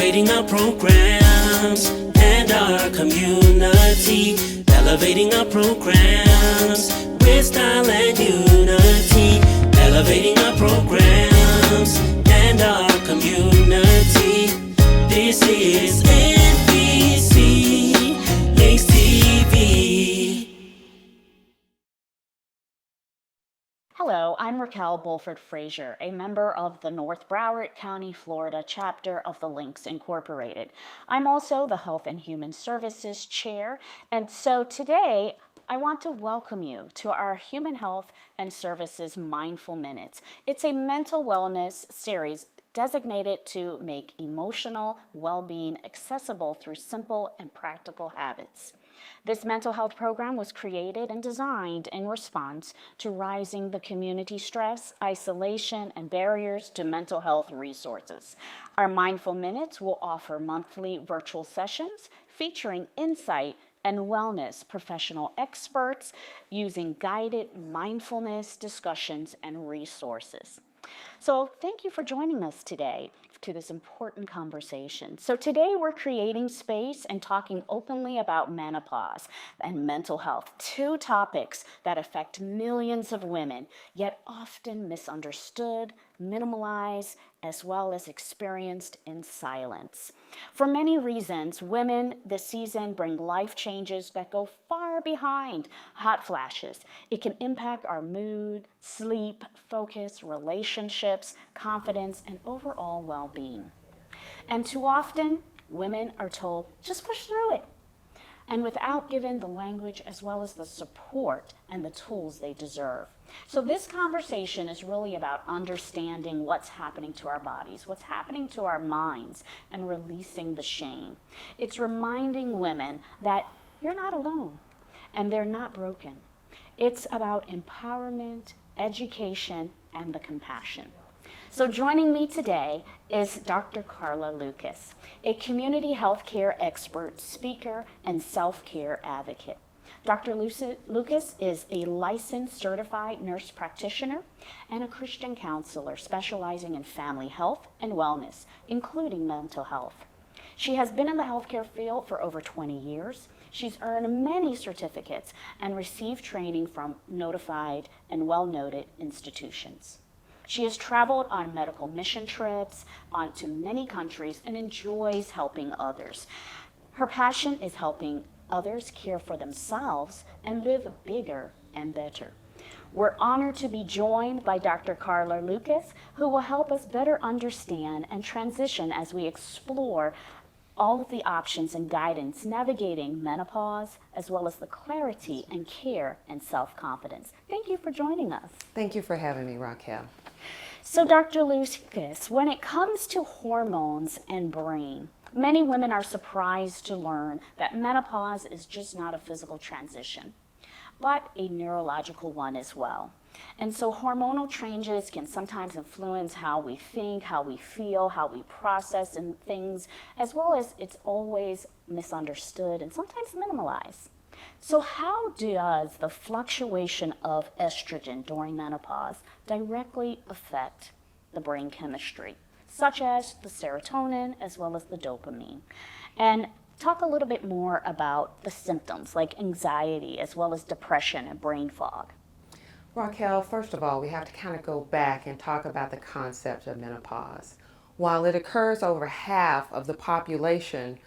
elevating our programs and our community, elevating our programs with style and unity, elevating our programs and our community. This is NBC HTV. Hello, I'm Raquel Bulford Frazier, a member of the North Broward County, Florida chapter of the Links Incorporated. I'm also the Health and Human Services Chair, and so today I want to welcome you to our Human Health and Services Mindful Minutes. It's a mental wellness series designated to make emotional well-being accessible through simple and practical habits. This mental health program was created and designed in response to rising the community stress, isolation, and barriers to mental health resources. Our Mindful Minutes will offer monthly virtual sessions featuring insight and wellness professional experts using guided mindfulness discussions and resources. So thank you for joining us today to this important conversation. So today we're creating space and talking openly about menopause and mental health, two topics that affect millions of women, yet often misunderstood, minimalized, as well as experienced in silence. For many reasons, women this season bring life changes that go far behind hot flashes. It can impact our mood, sleep, focus, relationships, confidence, and overall well-being. And too often, women are told, just push through it, and without given the language as well as the support and the tools they deserve. So this conversation is really about understanding what's happening to our bodies, what's happening to our minds, and releasing the shame. It's reminding women that you're not alone and they're not broken. It's about empowerment, education, and the compassion. So joining me today is Dr. Karla Lucas, a community healthcare expert, speaker, and self-care advocate. Dr. Lucas is a licensed certified nurse practitioner and a Christian counselor specializing in family health and wellness, including mental health. She has been in the healthcare field for over 20 years. She's earned many certificates and received training from notified and well-noted institutions. She has traveled on medical mission trips to many countries and enjoys helping others. Her passion is helping others care for themselves and live bigger and better. We're honored to be joined by Dr. Karla Lucas, who will help us better understand and transition as we explore all of the options and guidance navigating menopause, as well as the clarity and care and self-confidence. Thank you for joining us. Thank you for having me, Raquel. So Dr. Lucas, when it comes to hormones and brain, many women are surprised to learn that menopause is just not a physical transition, but a neurological one as well. And so hormonal changes can sometimes influence how we think, how we feel, how we process and things, as well as it's always misunderstood and sometimes minimalized. So how does the fluctuation of estrogen during menopause directly affect the brain chemistry, such as the serotonin as well as the dopamine? And talk a little bit more about the symptoms like anxiety as well as depression and brain fog. Raquel, first of all, we have to kind of go back and talk about the concept of menopause. While it occurs over half of the population,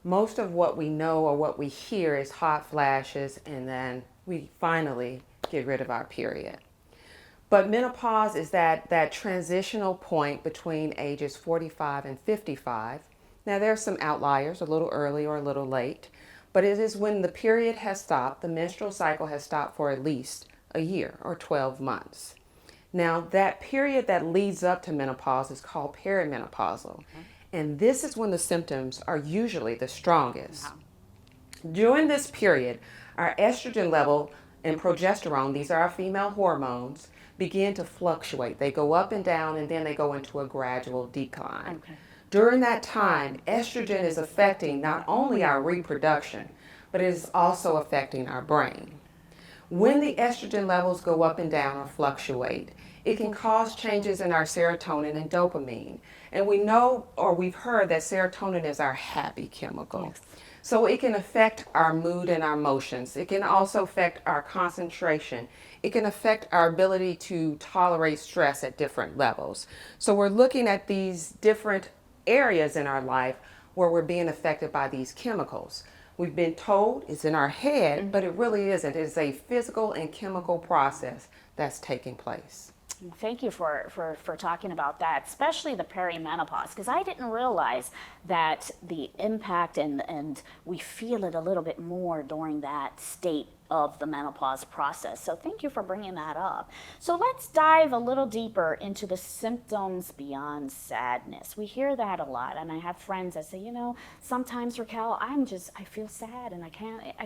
most of what we know or what we hear is hot flashes, and then we finally get rid of our period. But menopause is that transitional point between ages 45 and 55. Now there are some outliers, a little early or a little late, but it is when the period has stopped, the menstrual cycle has stopped for at least a year or 12 months. Now that period that leads up to menopause is called perimenopausal. Okay. And this is when the symptoms are usually the strongest. Wow. During this period, our estrogen level and progesterone, these are our female hormones, begin to fluctuate. They go up and down, and then they go into a gradual decline. Okay. During that time, estrogen is affecting not only our reproduction, but it is also affecting our brain. When the estrogen levels go up and down or fluctuate, It can cause changes in our serotonin and dopamine. And we know, or we've heard, that serotonin is our happy chemical. Yes. So it can affect our mood and our emotions. It can also affect our concentration. It can affect our ability to tolerate stress at different levels. So we're looking at these different areas in our life where we're being affected by these chemicals. We've been told it's in our head, but it really isn't. It's a physical and chemical process that's taking place. Thank you for talking about that, especially the perimenopause, because I didn't realize that the impact and we feel it a little bit more during that state of the menopause process. So thank you for bringing that up. So let's dive a little deeper into the symptoms beyond sadness. We hear that a lot, and I have friends that say, sometimes, Raquel, I feel sad and I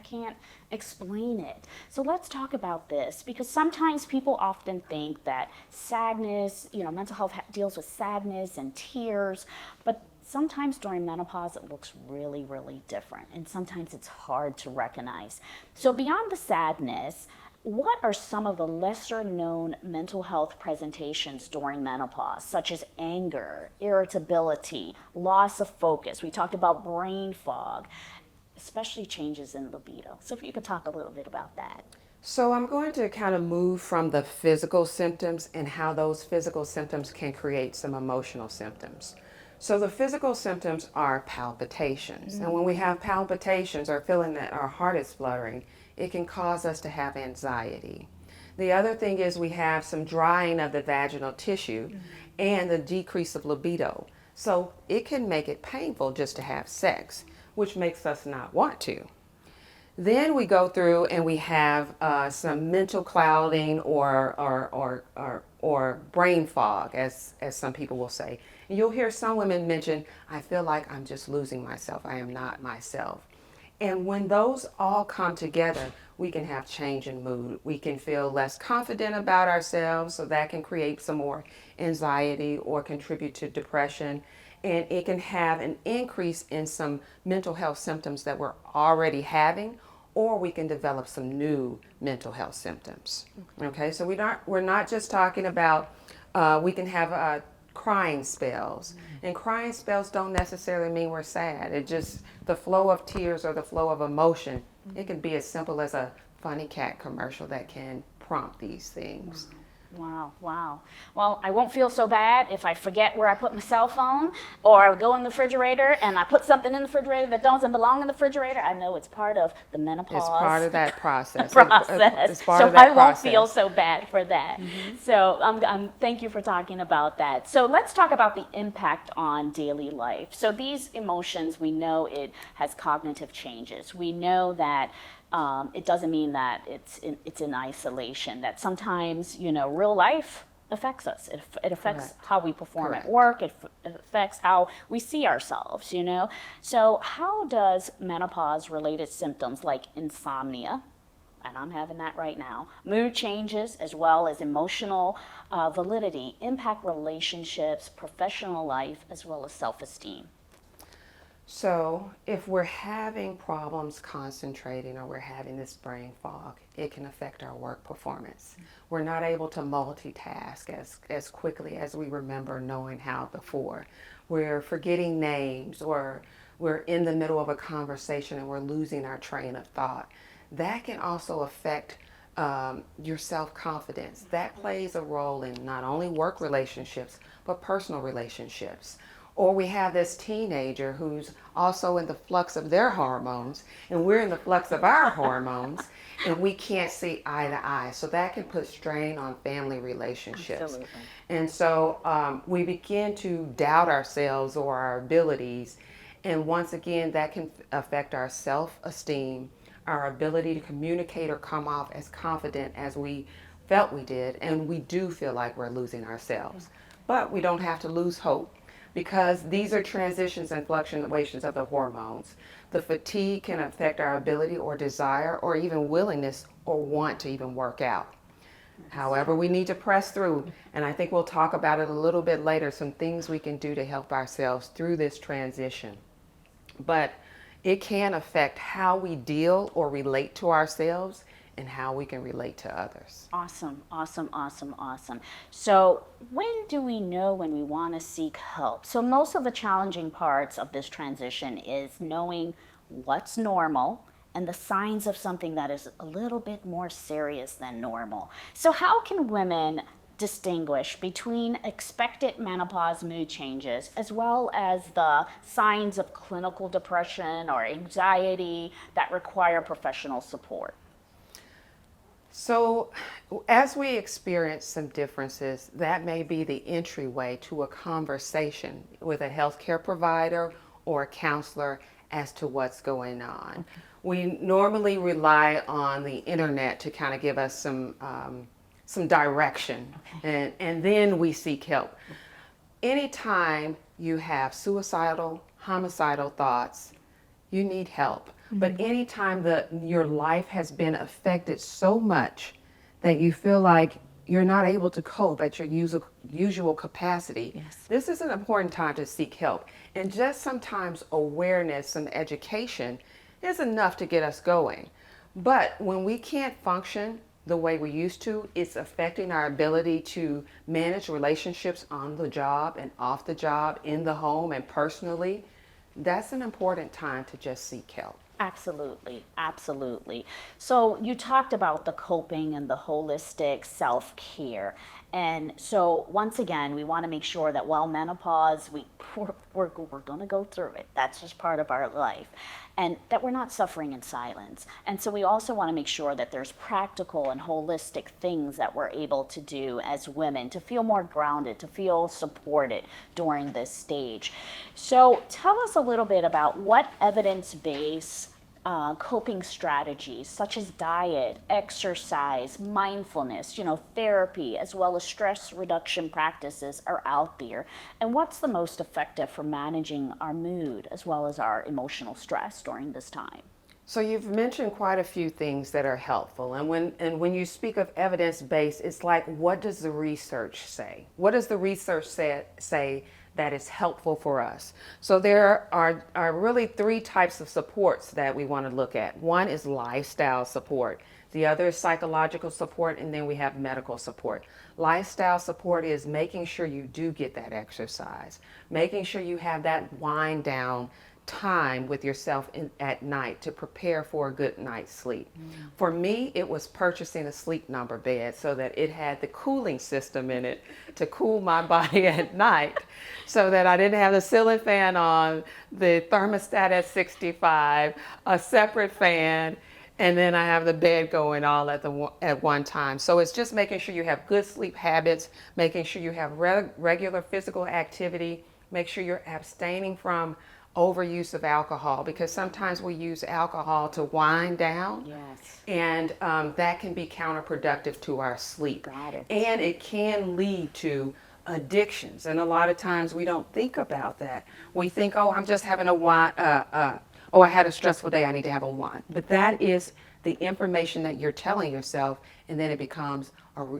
can't explain it. So let's talk about this, because sometimes people often think that sadness, mental health deals with sadness and tears, but sometimes during menopause it looks really, really different, and sometimes it's hard to recognize. So beyond the sadness, what are some of the lesser known mental health presentations during menopause, such as anger, irritability, loss of focus? We talked about brain fog, especially changes in libido. So if you could talk a little bit about that. So I'm going to kind of move from the physical symptoms and how those physical symptoms can create some emotional symptoms. So the physical symptoms are palpitations. And when we have palpitations or feeling that our heart is fluttering, it can cause us to have anxiety. The other thing is we have some drying of the vaginal tissue and the decrease of libido. So it can make it painful just to have sex, which makes us not want to. Then we go through and we have some mental clouding or brain fog, as some people will say. And you'll hear some women mention, I feel like I'm just losing myself. I am not myself. And when those all come together, we can have change in mood. We can feel less confident about ourselves, so that can create some more anxiety or contribute to depression. And it can have an increase in some mental health symptoms that we're already having, or we can develop some new mental health symptoms. Okay, so we're not just talking about, we can have crying spells. And crying spells don't necessarily mean we're sad. It just, the flow of tears or the flow of emotion, it can be as simple as a funny cat commercial that can prompt these things. Wow. Well, I won't feel so bad if I forget where I put my cell phone, or I go in the refrigerator and I put something in the refrigerator that doesn't belong in the refrigerator. I know it's part of the menopause. It's part of that process. It's part so of that I won't process. feel so bad for that. So thank you for talking about that. So let's talk about the impact on daily life. So these emotions, we know it has cognitive changes. We know that it doesn't mean that it's in isolation, that sometimes, real life affects us. It affects Correct. how we perform Correct. at work. It affects how we see ourselves, So how does menopause-related symptoms like insomnia, and I'm having that right now, mood changes, as well as emotional validity, impact relationships, professional life, as well as self-esteem? So if we're having problems concentrating or we're having this brain fog, it can affect our work performance. We're not able to multitask as quickly as we remember knowing how before. We're forgetting names, or we're in the middle of a conversation and we're losing our train of thought. That can also affect your self-confidence. That plays a role in not only work relationships, but personal relationships. Or we have this teenager who's also in the flux of their hormones, and we're in the flux of our hormones, and we can't see eye to eye. So that can put strain on family relationships. Absolutely. And so we begin to doubt ourselves or our abilities. And once again, that can affect our self-esteem, our ability to communicate or come off as confident as we felt we did. And we do feel like we're losing ourselves. But we don't have to lose hope, because these are transitions and fluctuations of the hormones. The fatigue can affect our ability or desire or even willingness or want to even work out. However, we need to press through, and I think we'll talk about it a little bit later, some things we can do to help ourselves through this transition. But it can affect how we deal or relate to ourselves and how we can relate to others. Awesome, awesome, awesome, awesome. So, when do we know when we want to seek help? So, most of the challenging parts of this transition is knowing what's normal and the signs of something that is a little bit more serious than normal. So, how can women distinguish between expected menopause mood changes as well as the signs of clinical depression or anxiety that require professional support? So, as we experience some differences, that may be the entryway to a conversation with a healthcare provider or a counselor as to what's going on. Okay. We normally rely on the internet to kind of give us some direction, okay. and then we seek help. Anytime you have suicidal, homicidal thoughts, you need help. But anytime that your life has been affected so much that you feel like you're not able to cope at your usual capacity, yes. This is an important time to seek help. And just sometimes awareness, some education is enough to get us going. But when we can't function the way we used to, it's affecting our ability to manage relationships on the job and off the job, in the home and personally. That's an important time to just seek help. Absolutely, absolutely. So you talked about the coping and the holistic self-care. And so once again, we want to make sure that while menopause, we're going to go through it. That's just part of our life. And that we're not suffering in silence. And so we also want to make sure that there's practical and holistic things that we're able to do as women to feel more grounded, to feel supported during this stage. So tell us a little bit about what evidence-based coping strategies such as diet, exercise, mindfulness, therapy, as well as stress reduction practices are out there. And what's the most effective for managing our mood as well as our emotional stress during this time? So you've mentioned quite a few things that are helpful. And when you speak of evidence-based, it's like, what does the research say? What does the research say that is helpful for us? So there are really three types of supports that we want to look at. One is lifestyle support. The other is psychological support, and then we have medical support. Lifestyle support is making sure you do get that exercise, making sure you have that wind down time with yourself at night to prepare for a good night's sleep. For me, it was purchasing a sleep number bed so that it had the cooling system in it to cool my body at night, so that I didn't have the ceiling fan on, the thermostat at 65, a separate fan, and then I have the bed going all at one time. So it's just making sure you have good sleep habits, making sure you have regular physical activity, make sure you're abstaining from overuse of alcohol, because sometimes we use alcohol to wind down. Yes. And that can be counterproductive to our sleep. Got it. And it can lead to addictions. And a lot of times we don't think about that. We think, oh, I'm just having a wine, oh, I had a stressful day, I need to have a wine. But that is the information that you're telling yourself, and then it becomes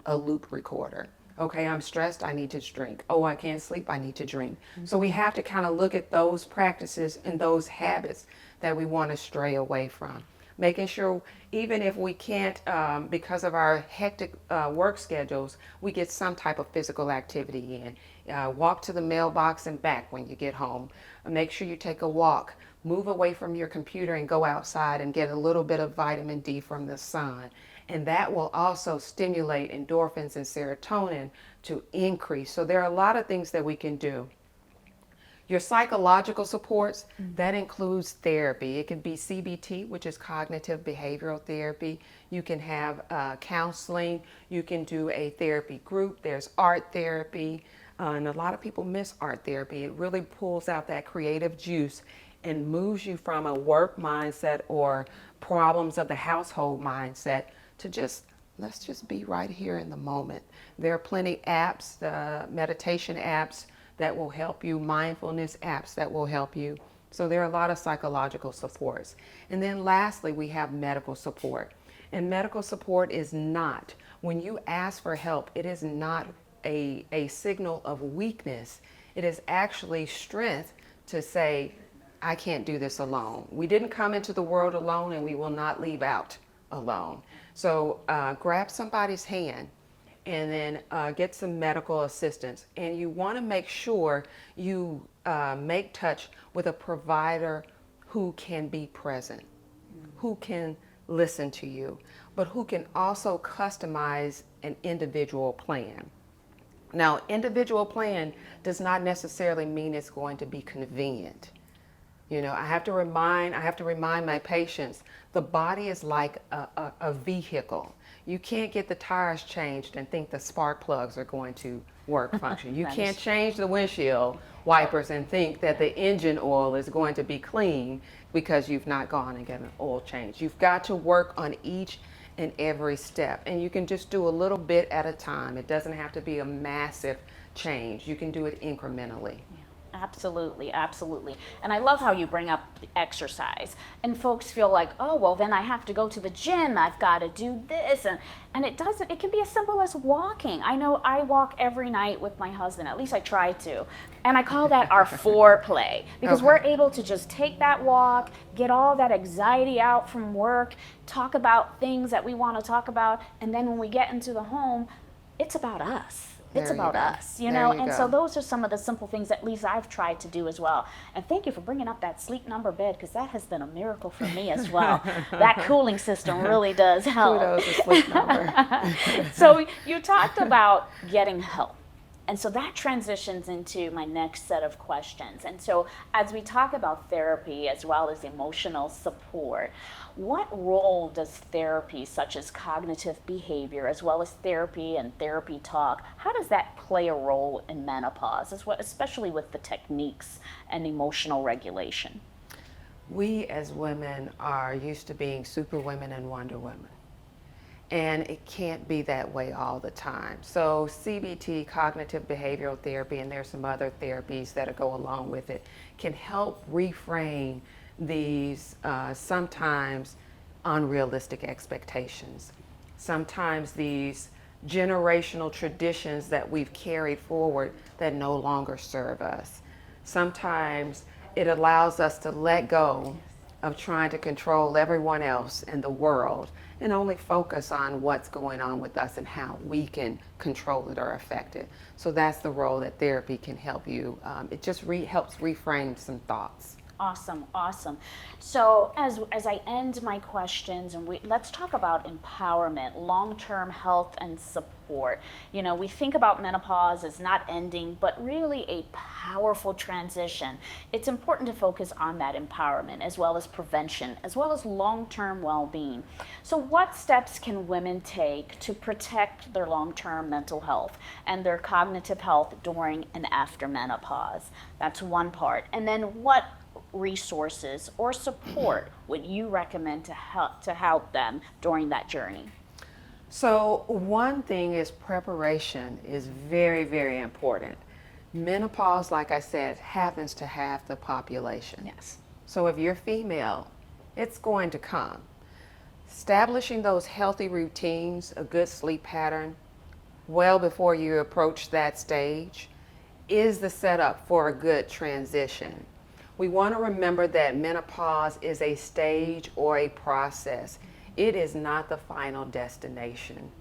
a loop recorder. Okay, I'm stressed, I need to drink. Oh, I can't sleep, I need to drink. So we have to kind of look at those practices and those habits that we want to stray away from. Making sure, even if we can't, because of our hectic work schedules, we get some type of physical activity in. Walk to the mailbox and back when you get home. Make sure you take a walk. Move away from your computer and go outside and get a little bit of vitamin D from the sun. And that will also stimulate endorphins and serotonin to increase. So there are a lot of things that we can do. Your psychological supports, that includes therapy. It can be CBT, which is cognitive behavioral therapy. You can have counseling. You can do a therapy group. There's art therapy. And a lot of people miss art therapy. It really pulls out that creative juice and moves you from a work mindset or problems of the household mindset to let's just be right here in the moment. There are plenty apps, meditation apps that will help you, mindfulness apps that will help you. So there are a lot of psychological supports. And then lastly, we have medical support. And medical support is not, when you ask for help, it is not a signal of weakness. It is actually strength to say, I can't do this alone. We didn't come into the world alone, and we will not leave out alone. So grab somebody's hand and then get some medical assistance. And you want to make sure you make touch with a provider who can be present, who can listen to you, but who can also customize an individual plan. Now, individual plan does not necessarily mean it's going to be convenient. You know, I have to remind my patients, the body is like a vehicle. You can't get the tires changed and think the spark plugs are going to work function. You can't change the windshield wipers and think that the engine oil is going to be clean because you've not gone and gotten an oil change. You've got to work on each and every step, and you can just do a little bit at a time. It doesn't have to be a massive change. You can do it incrementally. Absolutely, absolutely. And I love how you bring up the exercise. And folks feel like, oh, well, then I have to go to the gym. I've got to do this. And it doesn't, it can be as simple as walking. I know I walk every night with my husband, at least I try to. And I call that our foreplay because we're able to just take that walk, get all that anxiety out from work, talk about things that we want to talk about. And then when we get into the home, it's about us. It's about us, you know, and so those are some of the simple things at least I've tried to do as well. And thank you for bringing up that sleep number bed because that has been a miracle for me as well. That cooling system really does help. Kudos to sleep number. So you talked about getting help. And so that transitions into my next set of questions. And so as we talk about therapy as well as emotional support, what role does therapy such as cognitive behavior as well as therapy and therapy talk, how does that play a role in menopause, especially with the techniques and emotional regulation? We as women are used to being super women and Wonder Women. And it can't be that way all the time. So CBT, cognitive behavioral therapy, and there's some other therapies that go along with it, can help reframe these sometimes unrealistic expectations. Sometimes these generational traditions that we've carried forward that no longer serve us. Sometimes it allows us to let go of trying to control everyone else in the world and only focus on what's going on with us and how we can control it or affect it. So that's the role that therapy can help you. It just helps reframe some thoughts. Awesome, awesome. So as I end my questions, and let's talk about empowerment, long-term health and support. You know, we think about menopause as not ending, but really a powerful transition. It's important to focus on that empowerment as well as prevention, as well as long-term well-being. So what steps can women take to protect their long-term mental health and their cognitive health during and after menopause? That's one part. And then what resources or support would you recommend to help them during that journey? So one thing is preparation is very, very important. Menopause, like I said, happens to half the population. Yes. So if you're female, it's going to come. Establishing those healthy routines, a good sleep pattern, well before you approach that stage is the setup for a good transition. We want to remember that menopause is a stage or a process. It is not the final destination.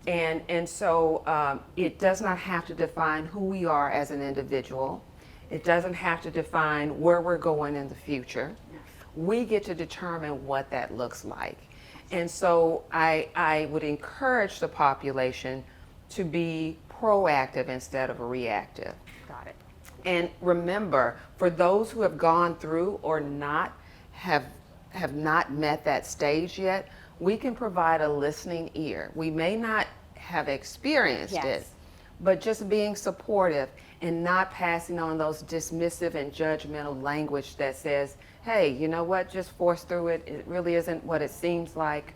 And so it does not have to define who we are as an individual. It doesn't have to define where we're going in the future. We get to determine what that looks like. And so I would encourage the population to be proactive instead of reactive. Got it. And remember, for those who have gone through or have not met that stage yet, we can provide a listening ear. We may not have experienced it, but just being supportive and not passing on those dismissive and judgmental language that says, hey, you know what, just force through it. It really isn't what it seems like.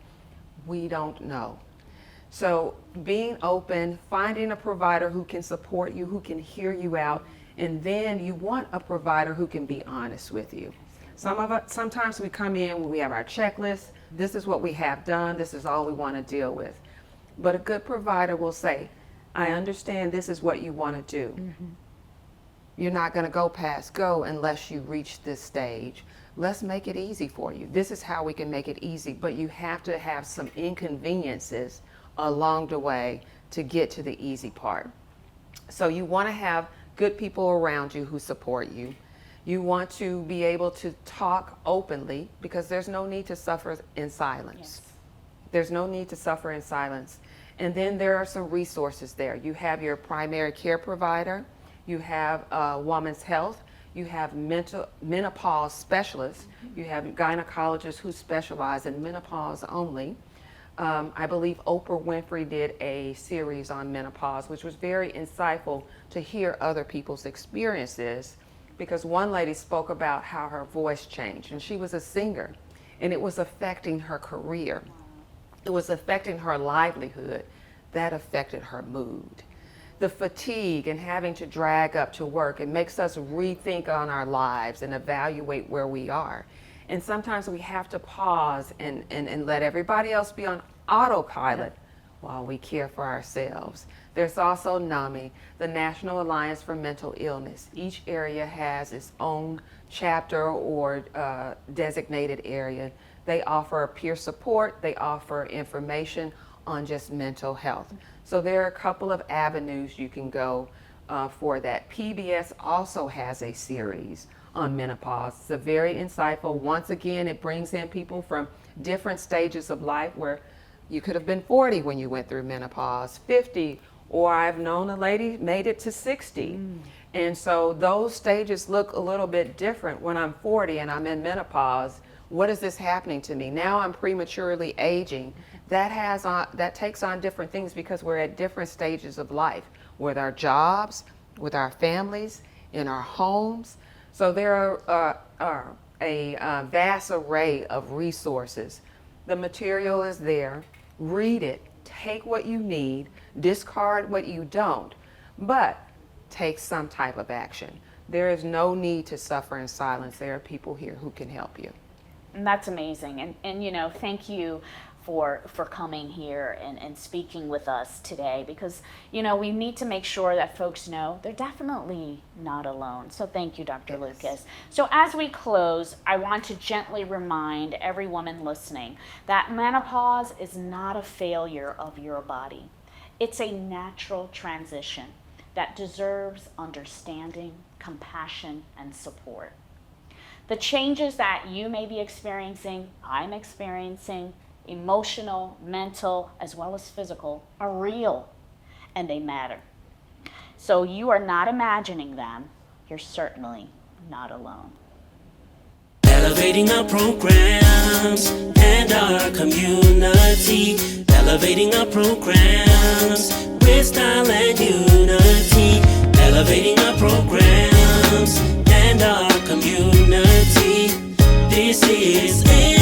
We don't know. So being open, finding a provider who can support you, who can hear you out, and then you want a provider who can be honest with you. Sometimes we come in when we have our checklist. This is what we have done. This is all we want to deal with. But a good provider will say, I understand this is what you want to do. You're not going to go past go unless you reach this stage. Let's make it easy for you. This is how we can make it easy, but you have to have some inconveniences along the way to get to the easy part. So you want to have good people around you who support you. You want to be able to talk openly because there's no need to suffer in silence. Yes. There's no need to suffer in silence. And then there are some resources there. You have your primary care provider, you have women's health, you have menopause specialists, you have gynecologists who specialize in menopause only. I believe Oprah Winfrey did a series on menopause, which was very insightful to hear other people's experiences, because one lady spoke about how her voice changed, and she was a singer, and it was affecting her career. It was affecting her livelihood. That affected her mood. The fatigue and having to drag up to work, it makes us rethink on our lives and evaluate where we are. And sometimes we have to pause and let everybody else be on autopilot while we care for ourselves. There's also NAMI, the National Alliance for Mental Illness. Each area has its own chapter or designated area. They offer peer support, they offer information on just mental health. So there are a couple of avenues you can go for that. PBS also has a series on menopause. It's a very insightful. Once again, it brings in people from different stages of life where you could have been 40 when you went through menopause, 50, or I've known a lady made it to 60. And so those stages look a little bit different when I'm 40 and I'm in menopause. What is this happening to me? Now I'm prematurely aging. That takes on different things because we're at different stages of life with our jobs, with our families, in our homes. So there are a vast array of resources. The material is there. Read it. Take what you need. Discard what you don't. But take some type of action. There is no need to suffer in silence. There are people here who can help you. And that's amazing. And you know, thank you for coming here and speaking with us today, because, you know, we need to make sure that folks know they're definitely not alone. So thank you, Dr. Lucas. So as we close, I want to gently remind every woman listening that menopause is not a failure of your body. It's a natural transition that deserves understanding, compassion, and support. The changes that you may be experiencing, I'm experiencing, emotional, mental, as well as physical, are real and they matter. So you are not imagining them. You're certainly not alone. Elevating our programs and our community. Elevating our programs with style and unity. Elevating our programs and our community. This is it.